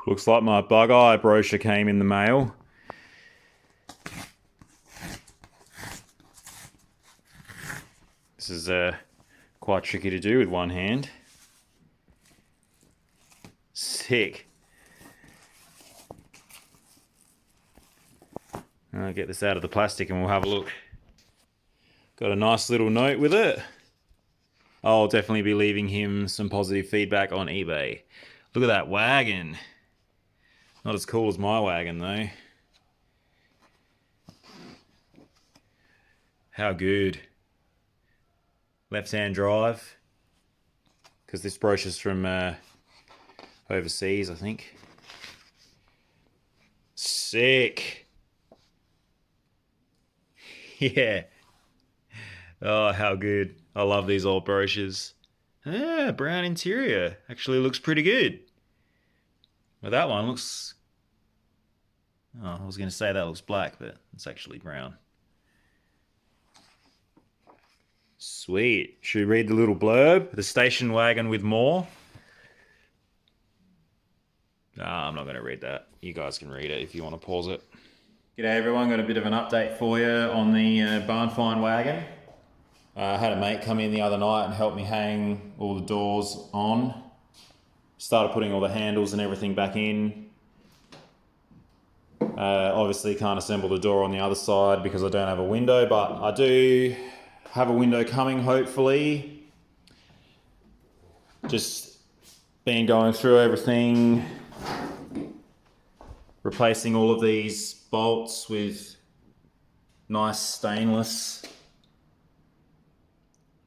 Looks like my bug eye brochure came in the mail. This is quite tricky to do with one hand. Sick. I'll get this out of the plastic and we'll have a look. Got a nice little note with it. I'll definitely be leaving him some positive feedback on eBay. Look at that wagon. Not as cool as my wagon though. How good. Left-hand drive. Because this brochure's from overseas, I think. Sick. Yeah. Oh, how good. I love these old brochures. Ah, brown interior. Actually looks pretty good. Well, that one looks... Oh, I was going to say that looks black, but it's actually brown. Sweet. Should we read the little blurb? The station wagon with more. I'm not going to read that. You guys can read it if you want to pause it. G'day everyone, got a bit of an update for you on the barn find wagon. I had a mate come in the other night and help me hang all the doors on. Started putting all the handles and everything back in. Obviously can't assemble the door on the other side because I don't have a window, but I do have a window coming hopefully. Just been going through everything, replacing all of these bolts with nice stainless.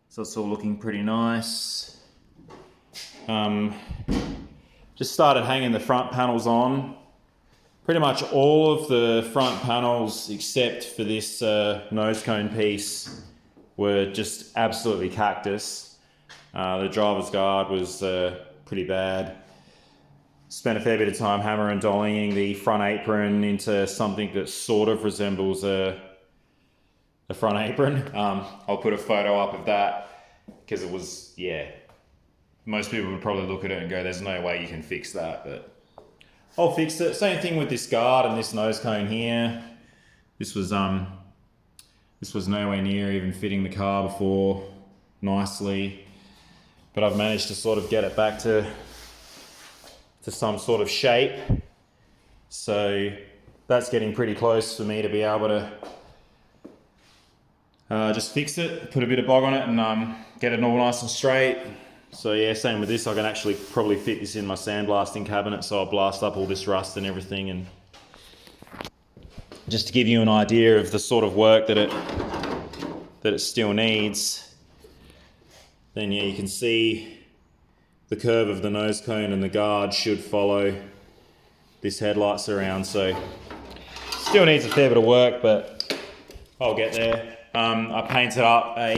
So it's all looking pretty nice. Just started hanging the front panels on. Pretty much all of the front panels except for this nose cone piece were just absolutely cactus. The driver's guard was pretty bad. Spent a fair bit of time hammer and dollying the front apron into something that sort of resembles a front apron. I'll put a photo up of that because it was, yeah, most people would probably look at it and go, there's no way you can fix that, but I'll fix it. Same thing with this guard and this nose cone here. This was nowhere near even fitting the car before nicely, but I've managed to sort of get it back to some sort of shape. So that's getting pretty close for me to be able to just fix it, put a bit of bog on it and get it all nice and straight. So yeah, same with this. I can actually probably fit this in my sandblasting cabinet, so I'll blast up all this rust and everything. And just to give you an idea of the sort of work that it still needs, then yeah, you can see the curve of the nose cone and the guard should follow this headlight surround. So still needs a fair bit of work, but I'll get there. I painted up I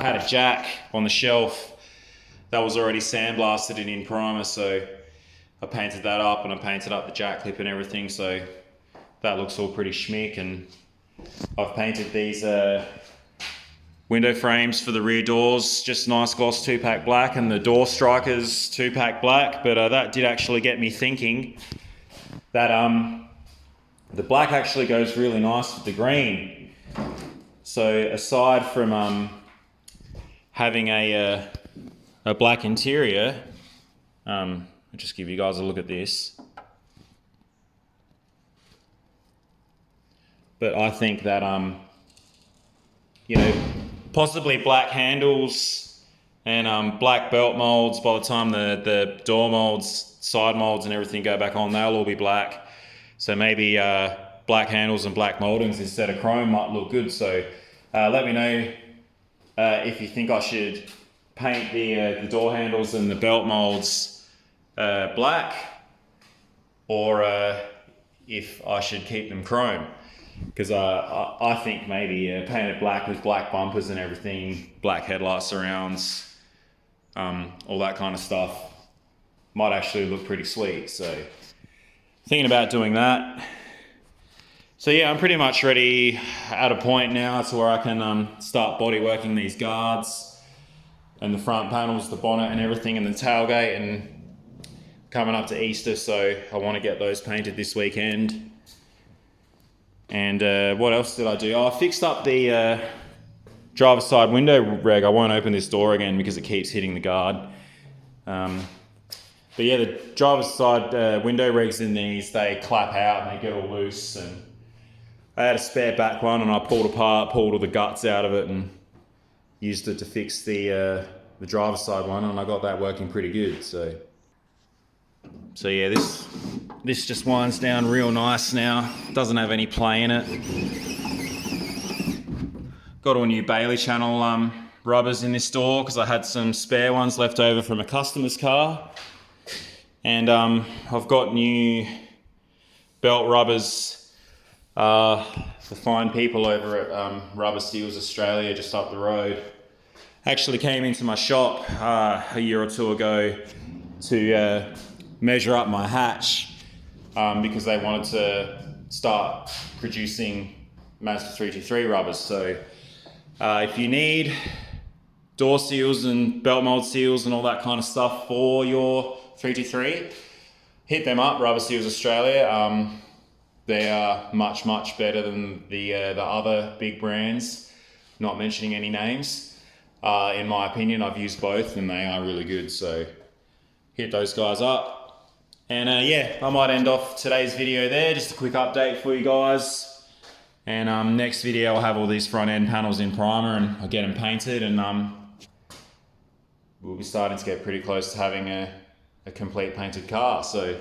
had a jack on the shelf that was already sandblasted and in primer, so I painted that up and I painted up the jack clip and everything, so that looks all pretty schmick. And I've painted these window frames for the rear doors, just nice gloss 2-pack black, and the door strikers 2-pack black. But that did actually get me thinking that the black actually goes really nice with the green. So aside from having a black interior, I'll just give you guys a look at this. But I think that you know, possibly black handles and black belt molds. By the time the door molds, side molds and everything go back on, they'll all be black. So maybe black handles and black moldings instead of chrome might look good. So let me know if you think I should paint the door handles and the belt molds black, or if I should keep them chrome. Because I think maybe painted black with black bumpers and everything, black headlight surrounds, all that kind of stuff, might actually look pretty sweet. So thinking about doing that. So yeah, I'm pretty much ready at a point now to where I can start body working these guards and the front panels, the bonnet and everything, and the tailgate, and coming up to Easter, so I want to get those painted this weekend. And what else did I do? Oh, I fixed up the driver's side window reg. I won't open this door again because it keeps hitting the guard. But yeah, the driver's side window regs in these, they clap out and they get all loose. And I had a spare back one and I pulled all the guts out of it and used it to fix the driver's side one, and I got that working pretty good. So yeah, this just winds down real nice now. Doesn't have any play in it. Got all new Bailey channel rubbers in this door because I had some spare ones left over from a customer's car. And I've got new belt rubbers. The fine people over at Rubber Seals Australia, just up the road, actually came into my shop a year or two ago to measure up my hatch because they wanted to start producing Mazda 323 rubbers. So if you need door seals and belt mold seals and all that kind of stuff for your 323, hit them up, Rubber Seals Australia. They are much better than the other big brands, not mentioning any names. In my opinion, I've used both and they are really good, so hit those guys up. And yeah, I might end off today's video there, just a quick update for you guys. And next video I'll have all these front end panels in primer and I'll get them painted, and we'll be starting to get pretty close to having a complete painted car. So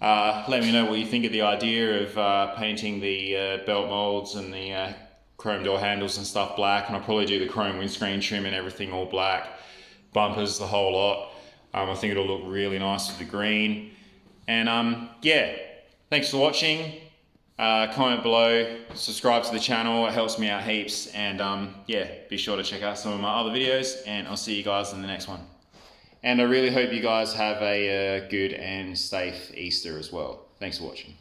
let me know what you think of the idea of painting the belt molds and the chrome door handles and stuff black, and I'll probably do the chrome windscreen trim and everything all black, bumpers, the whole lot. I think it'll look really nice with the green. And yeah, thanks for watching. Comment below, subscribe to the channel, it helps me out heaps. And yeah, be sure to check out some of my other videos, and I'll see you guys in the next one. And I really hope you guys have a good and safe Easter as well. Thanks for watching.